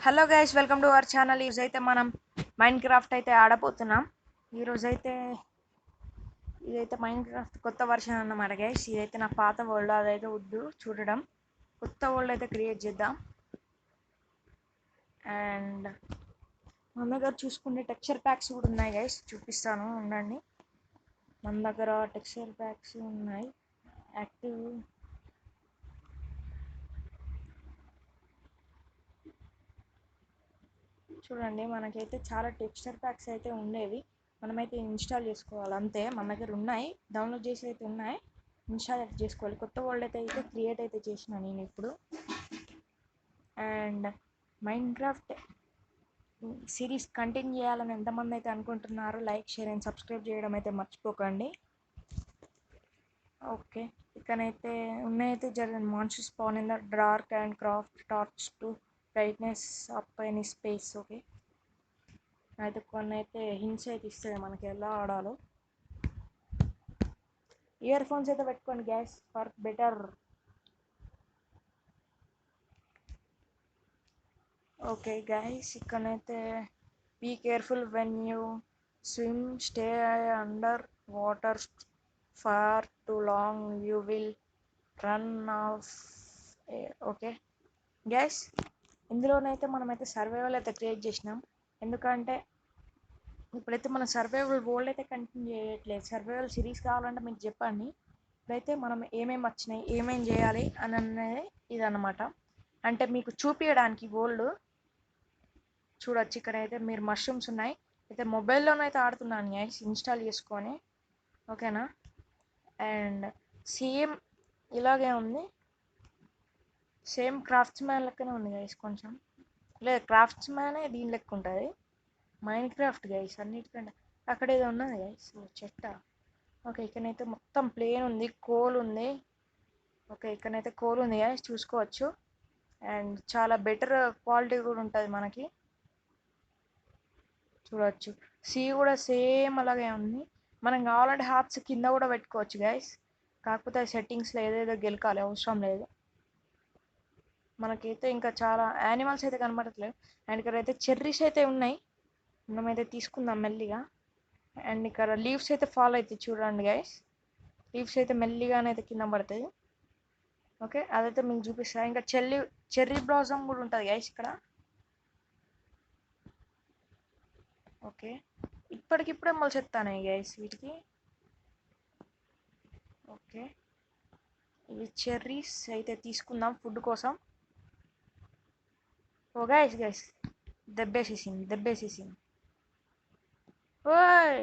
Hello guys, welcome to our channel. ఈరోజు అయితే మనం మైండ్ క్రాఫ్ట్ అయితే ఆడబోతున్నాం. ఈరోజు అయితే ఇదైతే మైండ్ క్రాఫ్ట్ కొత్త వర్షన్ అన్నమాట గైస్. ఇదైతే నా పాత వరల్డ్, అదైతే వద్దు చూడడం. కొత్త వరల్డ్ అయితే క్రియేట్ చేద్దాం. అండ్ మన దగ్గర చూసుకుంటే టెక్స్చర్ ప్యాక్స్ కూడా ఉన్నాయి గైస్, చూపిస్తాను ఉండండి. మన దగ్గర టెక్స్చర్ ప్యాక్స్ ఉన్నాయి యాక్టివ్. చూడండి, మనకైతే చాలా టెక్స్చర్ ప్యాక్స్ అయితే ఉండేవి. మనమైతే ఇన్స్టాల్ చేసుకోవాలి అంతే. మన దగ్గర ఉన్నాయి, డౌన్లోడ్ చేసి అయితే ఉన్నాయి, ఇన్స్టాల్ అయితే చేసుకోవాలి. కొత్త వరల్డ్ అయితే క్రియేట్ అయితే చేసిన నేను ఇప్పుడు. And mind craft series continue చేయాలని ఎంతమంది అయితే అనుకుంటున్నారో లైక్, షేర్ అండ్ సబ్స్క్రైబ్ చేయడం అయితే మర్చిపోకండి. ఓకే, ఇక్కడైతే ఉన్నాయితే జరిగిన monster span in the dark and craft torch to brightness up any space. Okay, అయితే కొన్ని అయితే హింట్స్ అయితే ఇస్తుంది మనకి ఎలా ఆడాలో. ఇయర్ ఫోన్స్ అయితే పెట్టుకోండి guys for better. Okay guys, ఇక్కడైతే be careful when you swim, stay under water for too long, you will run off. Okay guys, ఇందులోనైతే మనమైతే సర్వైవల్ అయితే క్రియేట్ చేసినాం. ఎందుకంటే ఇప్పుడైతే మనం సర్వైవల్ వరల్డ్ అయితే కంటిన్యూ చేయట్లేదు. సర్వైవల్ సిరీస్ కావాలంటే మీకు చెప్పండి. ఇప్పుడైతే మనం ఏమేమి వచ్చినాయి, ఏమేమి చేయాలి అని అనేది ఇదన్నమాట. అంటే మీకు చూపించడానికి వరల్డ్ చూడొచ్చు. ఇక్కడైతే మీరు మష్రూమ్స్ ఉన్నాయి. అయితే మొబైల్లోనైతే ఆడుతున్నాను గైస్, ఇన్స్టాల్ చేసుకొని. ఓకేనా, అండ్ సేమ్ ఇలాగే ఉంది, సేమ్ క్రాఫ్ట్స్ మ్యాన్ లెక్కనే ఉంది గైస్. కొంచెం లేదు, క్రాఫ్ట్స్ మ్యానే దీని లెక్క ఉంటుంది. మైండ్ క్రాఫ్ట్ గైస్ అన్నిటికంటే. అక్కడ ఏదో ఉన్నది గైస్, చెట్ట. ఓకే, ఇక్కడైతే మొత్తం ప్లేన్ ఉంది, కోల్ ఉంది. ఓకే, ఇక్కడైతే కోల్ ఉంది గైస్, చూసుకోవచ్చు. అండ్ చాలా బెటర్ క్వాలిటీ కూడా ఉంటుంది మనకి, చూడవచ్చు. సీ కూడా సేమ్ అలాగే ఉంది. మనం కావాలంటే హార్ట్స్ కింద కూడా పెట్టుకోవచ్చు గైస్, కాకపోతే సెట్టింగ్స్లో ఏదేదో గెలకాలి, అవసరం లేదు. మనకైతే ఇంకా చాలా యానిమల్స్ అయితే కనబడట్లేదు. అండ్ ఇక్కడైతే చెర్రీస్ అయితే ఉన్నాయి, మనమైతే తీసుకుందాం మెల్లిగా. అండ్ ఇక్కడ లీవ్స్ అయితే ఫాల్ అవుతాయి చూడండి గైస్, లీవ్స్ అయితే మెల్లిగానైతే కింద పడుతుంది. ఓకే, అదైతే మీకు చూపిస్తా. ఇంకా చెర్రీ బ్లాసమ్ కూడా ఉంటుంది గైస్ ఇక్కడ. ఓకే, ఇప్పటికిప్పుడే మొలచెత్తాను గైస్ వీటికి. ఓకే, ఇవి చెర్రీస్ అయితే తీసుకుందాం ఫుడ్ కోసం. ఓ గైస్ గైస్, దెబ్బేసేసింది. ఓయ్,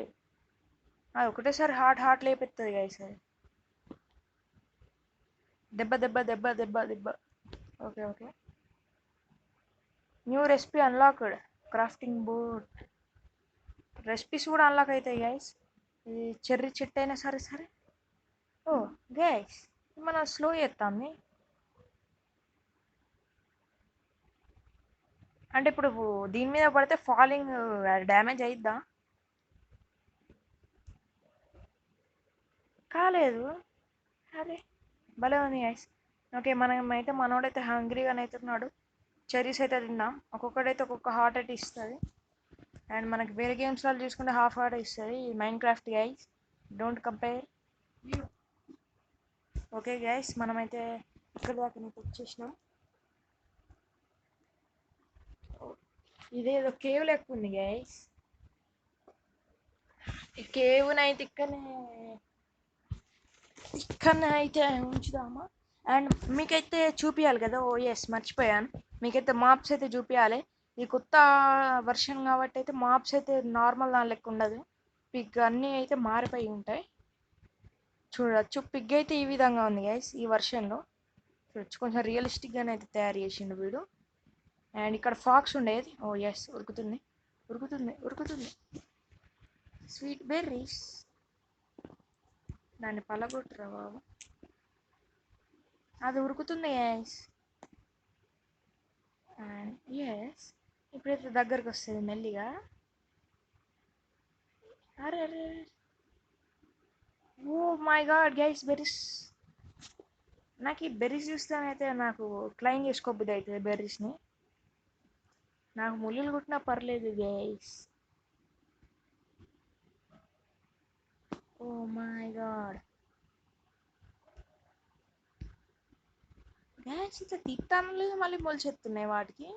అది ఒకటేసారి హార్ట్ లేపెత్తుంది గైస్. అది దెబ్బ. Okay okay, new recipe unlocked, crafting board. Recipes కూడా అన్లాక్ అవుతాయి గైస్, ఇది చెర్రీ చెట్టు అయినా సరే సరే. ఓ గైస్, మన స్లో చేస్తాంది. అంటే ఇప్పుడు దీని మీద పడితే ఫాలింగ్ డ్యామేజ్ అయిద్దా? కాలేదు. అరే, భలే ఉంది గైస్. ఓకే, మనోడైతే హంగ్రీగానే అవుతున్నాడు. చెర్రీస్ అయితే తిందాం. ఒక్కొక్కడైతే ఒక్కొక్క హార్ట్ అయితే ఇస్తుంది. అండ్ మనకి వేరే గేమ్స్లో చూసుకుంటే హాఫ్ హార్ట్ ఇస్తుంది. Mind craft guys, don't compare. Okay guys, మనమైతే ఇక్కడ దాకా వచ్చేసినాం. ఇదేదో కేవ్ లెక్క ఉంది గైస్. ఈ కేవ్నైతే ఇక్కడనే అయితే ఉంచుదామా. అండ్ మీకైతే చూపించాలి కదా, ఓ ఎస్ మర్చిపోయాను, మీకైతే మాప్స్ అయితే చూపించాలి. ఈ కొత్త వర్షన్ కాబట్టి అయితే మాప్స్ అయితే నార్మల్ దాని లెక్క ఉండదు, పిగ్ అన్నీ అయితే మారిపోయి ఉంటాయి. చూడొచ్చు, పిగ్ అయితే ఈ విధంగా ఉంది గైస్ ఈ వర్షన్లో. చూడొచ్చు, కొంచెం రియలిస్టిక్గానే అయితే తయారు చేసిండు వీడు. అండ్ ఇక్కడ ఫాక్స్ ఉండేది. ఓ ఎస్, ఉరుకుతుంది. స్వీట్ బెర్రీస్, దాన్ని పలగొట్టురా బాబు. అది ఉరుకుతుంది గైస్. అండ్ ఎస్, ఇప్పుడైతే దగ్గరకు వస్తుంది మెల్లిగా. అరే అరే, oh my God guys, berries. నాకు ఈ బెర్రీస్ చూస్తేనైతే నాకు క్లైమ్ చేసుకోబుద్ది అవుతుంది బెర్రీస్ని. నాకు ముళ్ళులు కుట్టినా పర్లేదు guys. Oh my God guys, ఇట్లా తిట్టాను లేదు, మళ్ళీ మొలిచెత్తున్నాయి వాటికి.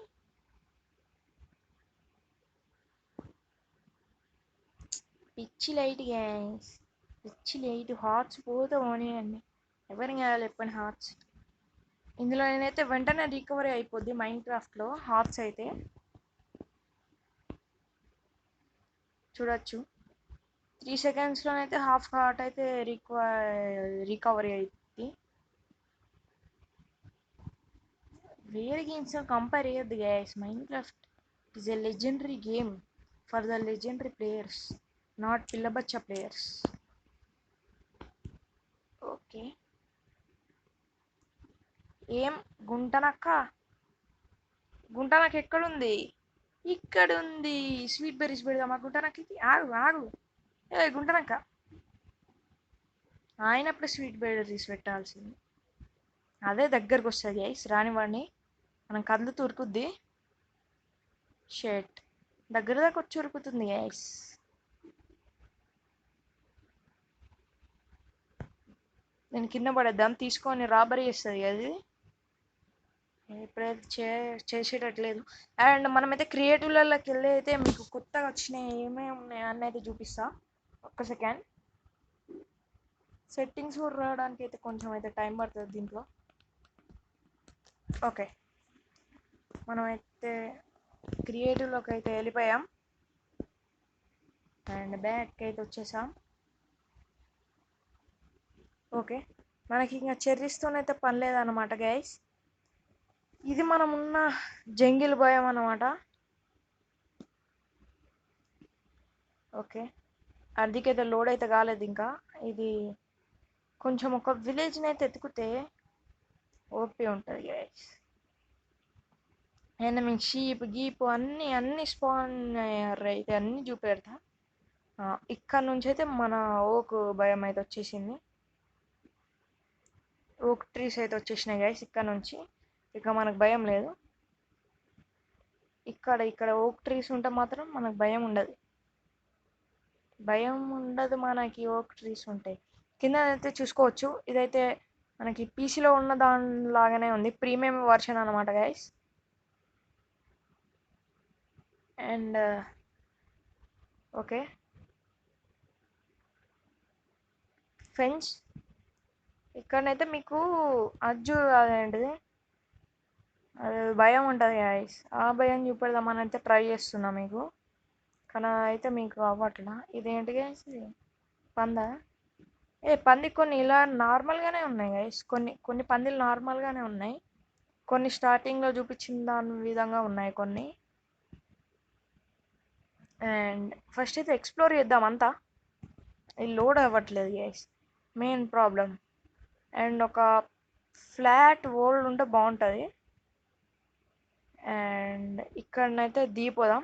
పిచ్చి లైట్ గైస్, పిచ్చి లైట్. హార్ట్స్ పోతే పోనీయండి, ఎవరిని కావాలి చెప్పండి హార్ట్స్. ఇందులో నేనైతే వెంటనే రికవరీ అయిపోద్ది మైండ్ క్రాఫ్ట్లో హార్ట్స్ అయితే. చూడొచ్చు 3 సెకండ్స్లోనైతే హాఫ్ హార్ట్ అయితే రికవరీ అవుతుంది. వేరే గేమ్స్తో కంపేర్ చేయొద్దు guys. Minecraft is a legendary game for the legendary players, not పిల్లబచ్చ ప్లేయర్స్. ఓకే, ఏం గుంటనక్క? గుంటనక్క ఎక్కడుంది? ఇక్కడుంది. స్వీట్ బెర్రీస్ పెడదామా గుంటనక్కకి? ఆగు ఆగు, ఏ గుంటనక్క. ఆయనప్పుడు స్వీట్ బెర్రీస్ పెట్టాల్సింది. అదే దగ్గరకు వస్తుంది గైస్, రానివ్వండి. మనం కదులుతూ ఉరుకుద్ది. షర్ట్ దగ్గర దాకా వచ్చి ఉరుకుతుంది గైస్. నేను కింద పడేద్దాం, తీసుకొని రాబరీ చేస్తుంది అది. ఇప్పుడైతే చేసేటట్లేదు. అండ్ మనమైతే క్రియేటివ్లలోకి వెళ్ళి అయితే మీకు కొత్తగా వచ్చినాయి ఏమేమి ఉన్నాయి అని అయితే చూపిస్తా. ఒక్క సెకండ్. సెట్టింగ్స్ కూడా రావడానికి అయితే కొంచెం అయితే టైం పడుతుంది దీంట్లో. ఓకే, మనమైతే క్రియేటివ్లోకి అయితే వెళ్ళిపోయాం అండ్ బ్యాక్ అయితే వచ్చేసాం. ఓకే, మనకి ఇంకా చెర్రీస్తోనైతే పని లేదన్నమాట గైస్. ఇది మనం ఉన్న జంగిల్ భయం అన్నమాట. ఓకే, అదికైతే లోడ్ అయితే కాలేదు ఇంకా. ఇది కొంచెం ఒక విలేజ్ని అయితే ఎత్తుకుతే ఓపీ ఉంటుంది గైస్. అండ్ మీకు షీప్ గీప్ అన్నీ స్పాన్ అయ్యారు అయితే అన్నీ చూపెడతా. ఇక్కడ నుంచి అయితే మన ఓక్ భయం అయితే వచ్చేసింది. ఓక్ ట్రీస్ అయితే వచ్చేసినాయి గైస్. ఇక్కడ నుంచి ఇక మనకు భయం లేదు. ఇక్కడ ఓక్ ట్రీస్ ఉంటే మాత్రం మనకు భయం ఉండదు. మనకి ఓక్ ట్రీస్ ఉంటాయి. కింద అయితే చూసుకోవచ్చు, ఇదైతే మనకి పీసీలో ఉన్న దానిలాగానే ఉంది, ప్రీమియం వర్షన్ అనమాట గైస్. అండ్ ఓకే, ఫెన్స్ ఇక్కడనైతే మీకు అదేంటిది, అది భయం ఉంటుంది గైస్. ఆ భయం చూపెడదామని అయితే ట్రై చేస్తున్నా మీకు, కానీ అయితే మీకు అవ్వట్లా. ఇదేంటి గైస్, ఇది పందా? పంది కొన్ని ఇలా నార్మల్గానే ఉన్నాయి గైస్. కొన్ని పందిలు నార్మల్గానే ఉన్నాయి, కొన్ని స్టార్టింగ్లో చూపించిన దాని విధంగా ఉన్నాయి కొన్ని. అండ్ ఫస్ట్ అయితే ఎక్స్ప్లోర్ చేద్దాం అంతా. ఇది లోడ్ అవ్వట్లేదు గైస్, మెయిన్ ప్రాబ్లం. అండ్ ఒక ఫ్లాట్ వరల్డ్ ఉంటే బాగుంటుంది. అండ్ ఇక్కడనైతే దిగిపోదాం.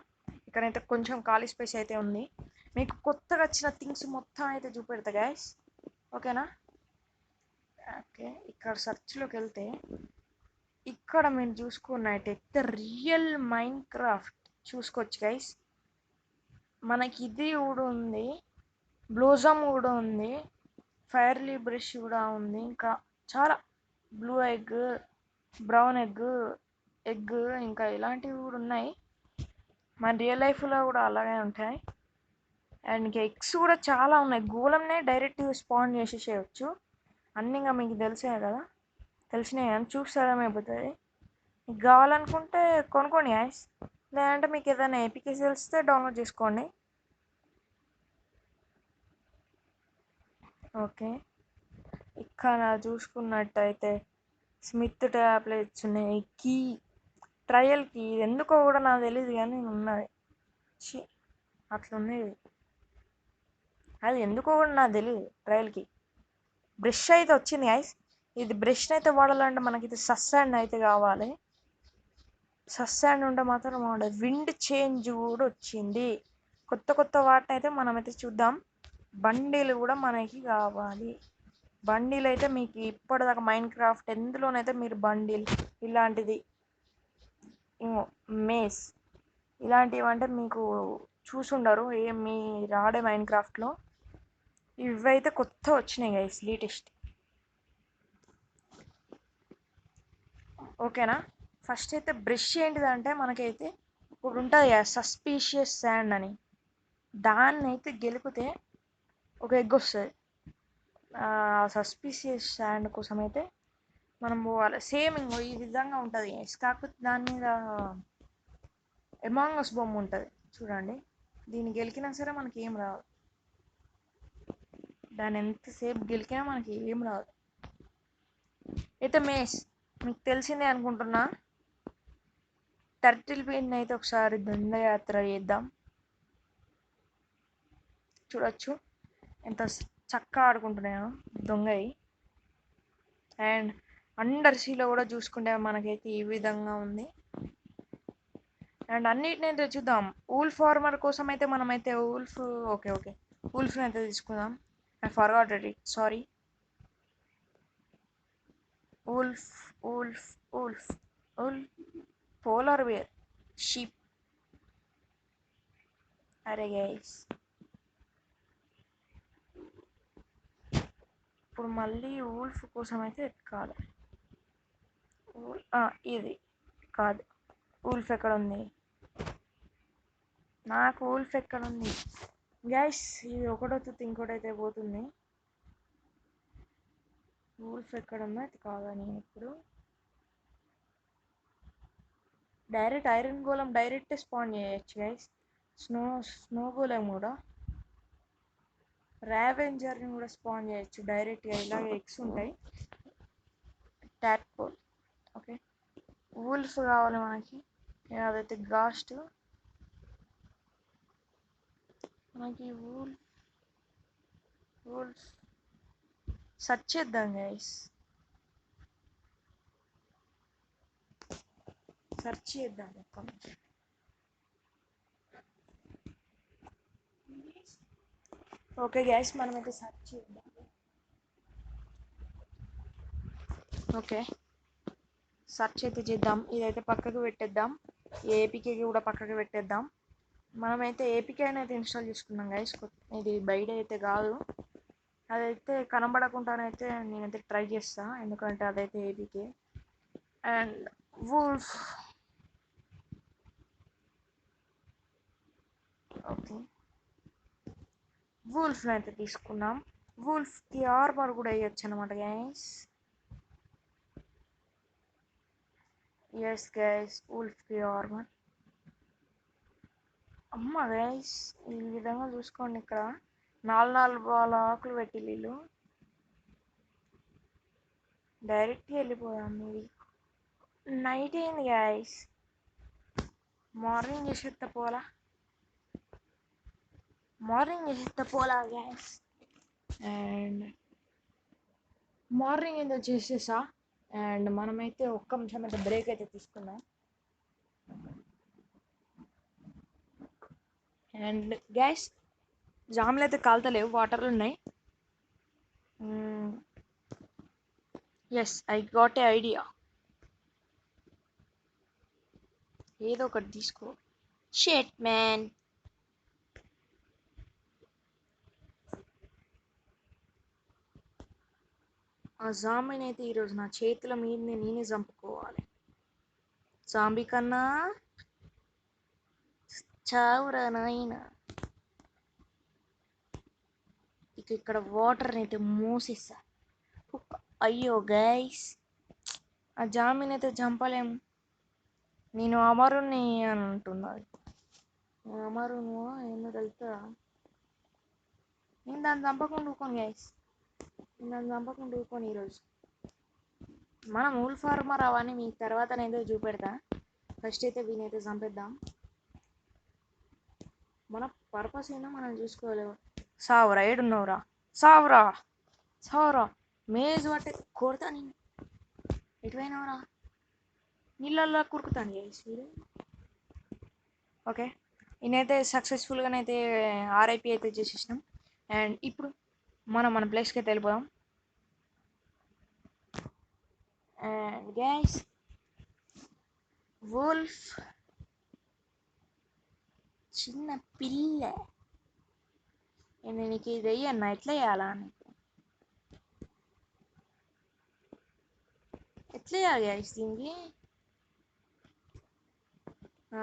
ఇక్కడైతే కొంచెం ఖాళీ స్పేస్ అయితే ఉంది. మీకు కొత్తగా వచ్చిన థింగ్స్ మొత్తం అయితే చూపెడతా గైస్, ఓకేనా? ఓకే, ఇక్కడ సర్చ్లోకి వెళ్తే ఇక్కడ మీరు చూసుకున్నట్టయితే రియల్ మైండ్ క్రాఫ్ట్ చూసుకోవచ్చు గైస్. మనకి ఇది కూడా ఉంది, బ్లూజమ్ కూడా ఉంది, ఫైర్లీ బ్రష్ కూడా ఉంది, ఇంకా చాలా బ్లూ ఎగ్, బ్రౌన్ ఎగ్ ఇంకా ఇలాంటివి కూడా ఉన్నాయి. మన రియల్ లైఫ్లో కూడా అలాగే ఉంటాయి. అండ్ ఇంకా ఎగ్స్ కూడా చాలా ఉన్నాయి. గోళంనే డైరెక్ట్ స్పాన్ చేసేసేయచ్చు. అన్నీ ఇంకా మీకు తెలిసే కదా, తెలిసినాయి కానీ చూస్తే అయిపోతుంది. మీకు కావాలనుకుంటే కొనుక్కోండి గాయస్, లేదంటే మీకు ఏదైనా ఏపీకే తెలిస్తే డౌన్లోడ్ చేసుకోండి. ఓకే, ఇక్కడ చూసుకున్నట్టయితే స్మిత్ ట్యాబ్లెట్స్ ఉన్నాయి, కీ ట్రయల్కి. ఇది ఎందుకో కూడా నాకు తెలియదు కానీ ఉన్నది. అట్లున్నది, అది ఎందుకో కూడా నాకు తెలియదు. ట్రయల్కి బ్రష్ అయితే వచ్చింది గైస్. ఇది బ్రష్ని అయితే వాడాలంటే మనకి సస్సాండ్ అయితే కావాలి. సస్సాండ్ ఉంటే మాత్రం బాగుండదు. విండ్ చేంజ్ కూడా వచ్చింది. కొత్త వాటిని అయితే మనమైతే చూద్దాం. బండిలు కూడా మనకి కావాలి. బండిలు అయితే మీకు ఇప్పటిదాకా మైండ్ క్రాఫ్ట్ ఎందులోనైతే మీరు బండిల్ ఇలాంటిది మేస్ ఇలాంటివి అంటే మీకు చూసుండరు ఏం మీ రాడే మైండ్ క్రాఫ్ట్లో. ఇవైతే కొత్త వచ్చినాయి గైస్, లేటెస్ట్. ఓకేనా. ఫస్ట్ అయితే బ్రష్ ఏంటిదంటే మనకైతే ఇప్పుడు ఉంటుంది కదా సస్పీషియస్ శాండ్ అని, దాన్ని అయితే గెలిపితే ఒక ఎగ్ వస్తుంది. సస్పీషియస్ శాండ్ కోసం అయితే మనం పోవాలి. సేమ్ ఇంకో ఈ విధంగా ఉంటుంది కాకపోతే దాని మీద ఎమాంగస్ బొమ్మ ఉంటుంది చూడండి. దీన్ని గెలికినా సరే మనకి ఏం రాదు, దాన్ని ఎంతసేపు గెలికినా మనకి ఏం రాదు. అయితే మేస్ మీకు తెలిసిందే అనుకుంటున్నా. టర్టిల్ బీన్ అయితే ఒకసారి దండయాత్ర చేద్దాం. చూడొచ్చు ఎంత చక్కగా ఆడుకుంటున్నాయో దొంగయి. అండ్ అండర్ సీలో కూడా చూసుకుంటే మనకైతే ఈ విధంగా ఉంది. అండ్ అన్నిటిని అయితే చూద్దాం. ఊల్ఫ్ ఫార్మర్ కోసం అయితే మనమైతే ఊల్ఫ్ ఓకే ఊల్ఫ్ని అయితే తీసుకుందాం. I forgot it, sorry. Wolf wolf wolf wolf polar bear, sheep. అరే గైస్ ఇప్పుడు మళ్ళీ ఊల్ఫ్ కోసం అయితే ఎత్తుకోవాలి. ఇది కాదు, ఊల్ఫ్ ఎక్కడ ఉంది? నాకు ఊల్ఫ్ ఎక్కడ ఉంది గైస్? ఇది ఒకటో తుత్తి ఇంకోటి అయితే పోతుంది. ఊల్ఫ్ ఎక్కడ ఉందో అది కాదా? నేను ఇప్పుడు డైరెక్ట్ ఐరన్ గోళం డైరెక్ట్ స్పాన్ చేయొచ్చు గైస్. స్నో గోళం కూడా, రావెంజర్ని కూడా స్పాన్ చేయొచ్చు డైరెక్ట్గా. ఇలాగే ఎగ్స్ ఉంటాయి. ట్యాట్పోల్. ఓకే, వూల్ఫ్ కావాలి మనకి. అదైతే గాస్ట్ మనకి. వూల్ఫ్ సెర్చ్ చేద్దాం గైస్, సెర్చ్ చేద్దాం మొత్తం. ఓకే గైస్ మనమైతే సెర్చ్ చేద్దాం. ఓకే సెర్చ్ అయితే చేద్దాం. ఇదైతే పక్కకు పెట్టేద్దాం, ఏపీకే కూడా పక్కకు పెట్టేద్దాం. మనమైతే ఏపీకే అయితే ఇన్స్టాల్ చేసుకున్నాం గైస్. ఇది బయట అయితే కాదు, అదైతే కనబడకుండానైతే నేనైతే ట్రై చేస్తా, ఎందుకంటే అదైతే ఏపీకే. అండ్ వూల్ఫ్, ఓకే వూల్ఫ్ని అయితే తీసుకున్నాం. వూల్ఫ్కి ఆర్మర్ కూడా వేయచ్చు అనమాట గైస్. ఎస్ గైస్, వూల్ఫ్కి ఆర్మర్. అమ్మ గైస్ ఈ విధంగా చూసుకోండి, ఇక్కడ 4 బాల ఆకులు పెట్టి వీళ్ళు డైరెక్ట్గా వెళ్ళిపోయాం. మీరు నైట్ అయింది గైస్, మార్నింగ్ చేసేస్తా పోలా గ్యాస్. అండ్ మార్నింగ్ ఏదో చేసేసా. అండ్ మనమైతే ఒక్క నిమిషం అయితే బ్రేక్ అయితే తీసుకుందాం. అండ్ గ్యాస్ జాములు అయితే కాలుతలేవు, వాటర్లు ఉన్నాయి. Yes I got a idea, ఏదో ఒకటి తీసుకో. షిట్ మ్యాన్, ఆ జాంబీని అయితే ఈరోజు నా చేతుల మీదనే నేనే చంపుకోవాలి. జాంబీ కన్నా చావురా నాయనా. ఇక ఇక్కడ వాటర్ని అయితే మూసేస్తా. అయ్యో గైస్, ఆ జాంబీని అయితే చంపలేము. నేను అమరుని అని అంటున్నది. అమరును ఏందో తెలుస్తుందా? నేను దాన్ని చంపకుండా ఊకోను గైస్, ఈరోజు మనం ఊల్ ఫార్మర్ అవన్నీ మీ తర్వాత నేనైతే చూపెడతా. ఫస్ట్ అయితే వీనైతే చంపేద్దాం. మన పర్పస్ అయినా మనం చూసుకోలేము. సావురా, ఏడున్నావురా? సావురా మేజ్ పట్టి కొడతా నేను. ఎటువైనావురా? నీళ్ళల్లో కురుకుతాను గైస్ వీడు. ఓకే ఈయనైతే సక్సెస్ఫుల్గానైతే ఆర్ఐపి అయితే చేసేసినాం. అండ్ ఇప్పుడు మన ప్లేస్కి అయితే వెళ్ళిపోదాం. అండ్ గైస్ వూల్ఫ్ చిన్న పిల్ల. నేను నీకు ఇది వెయ్యన్నా ఎట్లా చేయాలా నీకు ఎట్లా చేయాలి గైస్ దీనికి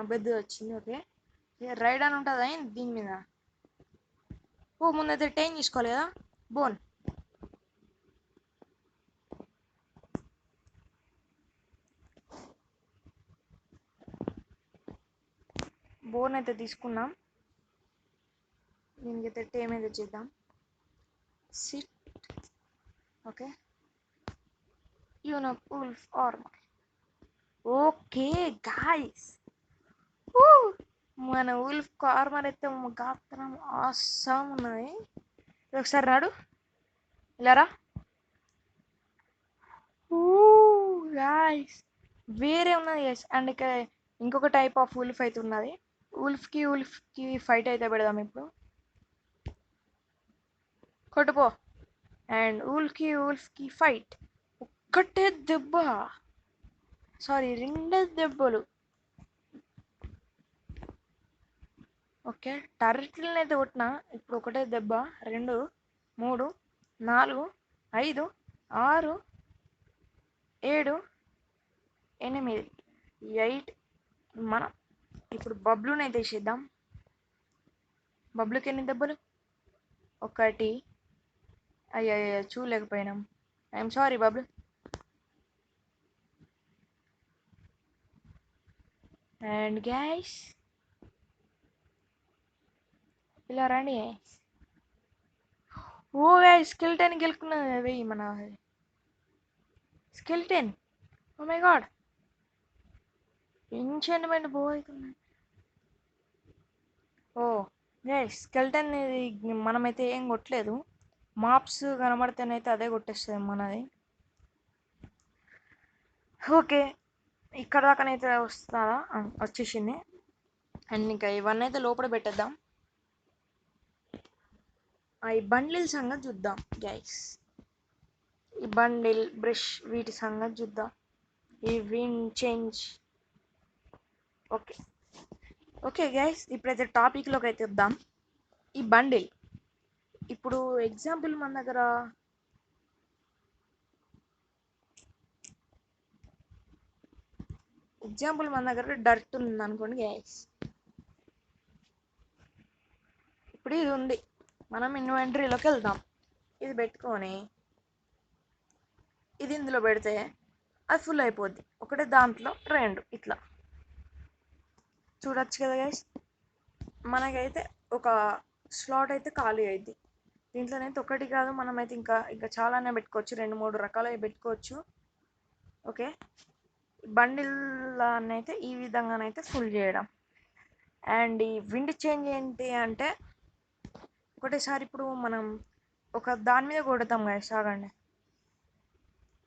బెడ్ వచ్చింది. ఓకే రైడ్ అని ఉంటుందా దీని మీద. ఓ ముందైతే టైం తీసుకోవాలి కదా. బోన్ బోన్ అయితే తీసుకున్నాం. దీనికైతే టైం అయితే చేద్దాం. Sit okay you know wolf armour. Okay guys మన ఉల్ఫ్ ఆర్మర్ అయితే గాత్రం ఆసమ్ ఉన్నది. ఒకసారి రాడు ఇలారా. గాయ్స్ వేరే ఉన్నది గైస్. అండ్ ఇక్కడ ఇంకొక టైప్ ఆఫ్ ఉల్ఫ్ అయితే ఉన్నది. ఉల్ఫ్కి ఫైట్ అయితే పెడదాం ఇప్పుడు. కొట్టుపో. అండ్ ఉల్ఫ్కి ఫైట్. ఒక్కటే దెబ్బ, సారీ రెండే దెబ్బలు. ఓకే టర్రెట్లని అయితే కొట్టినా. ఇప్పుడు ఒకటే దెబ్బ. 2 3 4 5 6 7 8 8. మనం ఇప్పుడు బబ్లుని అయితే వేసేద్దాం. బబ్లుకి ఎన్ని దెబ్బలు? 1. అయ్యో చూడలేకపోయినాం. I'm sorry Bablu. And guys ఇలా రండి. ఓ గైస్ స్కెల్టన్ గెలుకున్నది. వెయ్యి మన skeleton. Oh my god enchantment bow అవుతుంది. ఓ గైస్ స్కెల్టన్ మనమైతే ఏం కొట్టలేదు. మాప్స్ కనబడితేనైతే అదే కొట్టేస్తుంది మనది. ఓకే ఇక్కడ దాకానైతే వస్తారా? వచ్చేసింది. అండ్ ఇంకా ఇవన్నీ అయితే లోపల పెట్టేద్దాం. ఈ బండిల్ సంగతి చూద్దాం గైస్. ఈ బండిల్ బ్రష్ వీటి సంగతి చూద్దాం. ఈ wind change. Okay okay guys ఇప్పుడైతే టాపిక్లోకి అయితే వద్దాం. ఈ బండిల్ ఇప్పుడు ఎగ్జాంపుల్ మన దగ్గర డర్ట్ ఉంది అనుకోండి గైస్. ఇప్పుడు ఇది ఉంది. మనం ఇన్వెంటరీలోకి వెళ్దాం. ఇది పెట్టుకొని ఇది ఇందులో పెడితే అది ఫుల్ అయిపోద్ది. ఒకటే దాంట్లో 2 ఇట్లా చూడొచ్చు కదా గైస్. మనకైతే ఒక స్లాట్ అయితే ఖాళీ అయింది. దీంట్లోనైతే ఒకటి కాదు, మనమైతే ఇంకా చాలానే పెట్టుకోవచ్చు. 2-3 రకాలు పెట్టుకోవచ్చు. ఓకే బండిల్ అయితే ఈ విధంగానైతే ఫుల్ చేయడం. అండ్ ఈ విండ్ చేంజ్ ఏంటి అంటే ఒకటేసారి ఇప్పుడు మనం ఒక దాని మీద కొడతాం కదా. సాగండి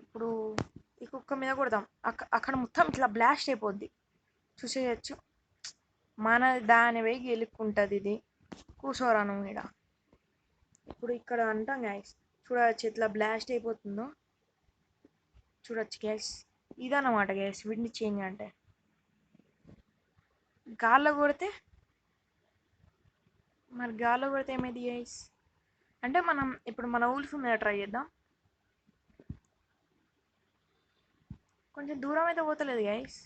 ఇప్పుడు ఈ కుక్క మీద కొడతాం. అక్కడ మొత్తం ఇట్లా బ్లాస్ట్ అయిపోద్ది. చూసేయచ్చు. మన దాని వేగి గెలుక్కుంటుంది. ఇది కూర్చోరాను మీద. ఇప్పుడు ఇక్కడ అంటాం గ్యాస్ చూడవచ్చు ఇట్లా బ్లాస్ట్ అయిపోతుందో. చూడొచ్చు గ్యాస్. ఇదన్నమాట గ్యాస్ విండ్ చేంజ్ అంటే. గాల్లో కొడితే ఏమైంది గ్యాస్ అంటే మనం ఇప్పుడు మన ఉల్ఫ్ మీద ట్రై చేద్దాం. కొంచెం దూరం అయితే పోతలేదు గ్యాస్.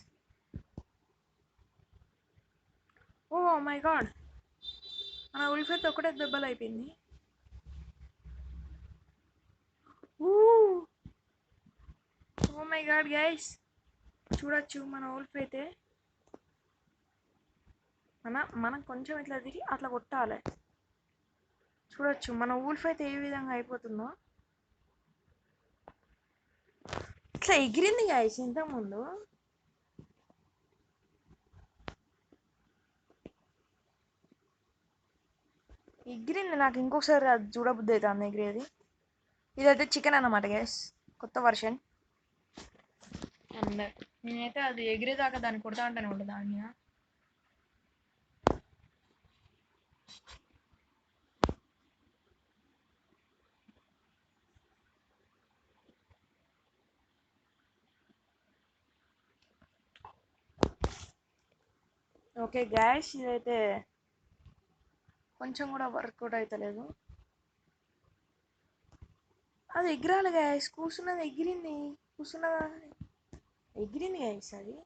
ఓ మై గాడ్ మన ఉల్ఫ్ అయితే ఒకటే దెబ్బలు అయిపోయింది. ఓ మై గాడ్ గైస్ చూడొచ్చు మన ఉల్ఫ్ అయితే మనం కొంచెం ఇట్లా తిరిగి అట్లా కొట్టాలి. చూడొచ్చు మన ఉల్ఫ్ అయితే ఏ విధంగా అయిపోతుందో. ఇట్లా ఎగిరింది గైస్ ఇంతకుముందు. ఎగిరింది. నాకు ఇంకొకసారి అది చూడబుద్ధి అవుతుంది ఎగిరేది. ఇదైతే చికెన్ అన్నమాట గైస్, కొత్త వర్షన్. అండ్ నేనైతే అది ఎగిరేదాకా దాన్ని కొడతా అంటేనే ఉంటుంది దాని మీద. ఓకే గ్యాస్ ఇదైతే కొంచెం కూడా వర్కౌట్ అవుతలేదు. అది ఎగిరాలి గైస్, కూర్చున్నది ఎగిరింది, కూర్చున్నదా ఎగిరింది గైస్. అది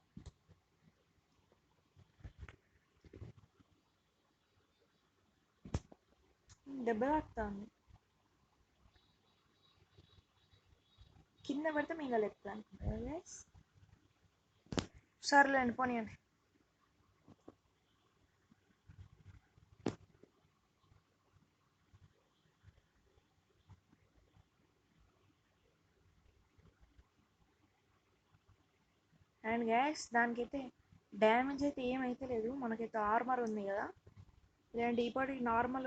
దెబ్బ తాకుతుంది, కింద పడితే మిగలేదు అనుకుంటా గైస్. సర్లేండి పోనీయండి. అండ్ గ్యాస్ దానికైతే డ్యామేజ్ అయితే ఏమైతే లేదు, మనకైతే ఆర్మర్ ఉంది కదా. ఇలాంటి ఇప్పటికి నార్మల్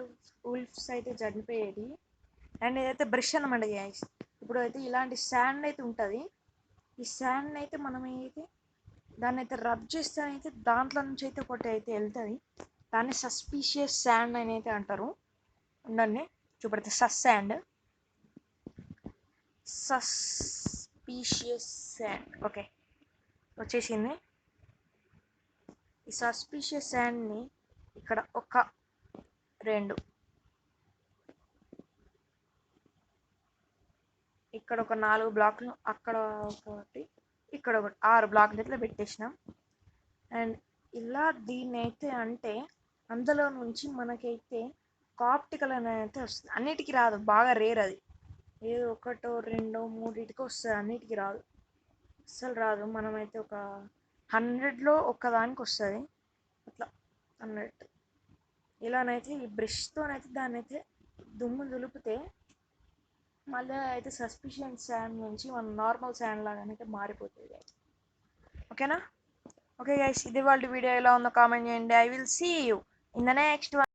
ఉల్ఫ్స్ అయితే చనిపోయేది. అండ్ ఇదైతే బ్రష్ అనమాట గ్యాస్. ఇప్పుడు అయితే ఇలాంటి శాండ్ అయితే ఉంటుంది. ఈ శాండ్ అయితే మనం అయితే దాన్ని అయితే రబ్ చేస్తే అయితే దాంట్లో నుంచి అయితే ఒకటి అయితే వెళ్తుంది. దాన్ని సస్పీషియస్ శాండ్ అని అయితే అంటారు. ఉండండి చూపెడితే శాండ్, సస్పీషియస్ శాండ్. ఓకే వచ్చేసింది. ఈ సస్పీషియస్ శాండ్ని ఇక్కడ ఒక 2, ఇక్కడ ఒక 4 బ్లాకులు, అక్కడ ఒకటి, ఇక్కడ ఒకటి, 6 బ్లాకులు ఇట్లా పెట్టేసినాం. అండ్ ఇలా దీన్ని అయితే అంటే అందులో నుంచి మనకైతే కాప్టికల్ అనేది అయితే వస్తుంది. అన్నిటికీ రాదు, బాగా రేర్ అది. ఏదో 1, 2, 3 వస్తుంది, అన్నిటికీ రాదు, అస్సలు రాదు. మనమైతే ఒక 100లో ఒక్కదానికి వస్తుంది అట్లా అన్నట్టు. ఇలానైతే ఈ బ్రష్తోనైతే దాన్ని అయితే దుమ్ము దులిపితే మళ్ళీ అయితే సస్పిషియస్ శాండ్ నుంచి మన నార్మల్ శాండ్ లాగానైతే మారిపోతుంది. ఓకేనా? ఓకే గైస్, ఇది వాళ్ళ వీడియో ఎలా ఉందో కామెంట్ చేయండి. I will see you in the next one.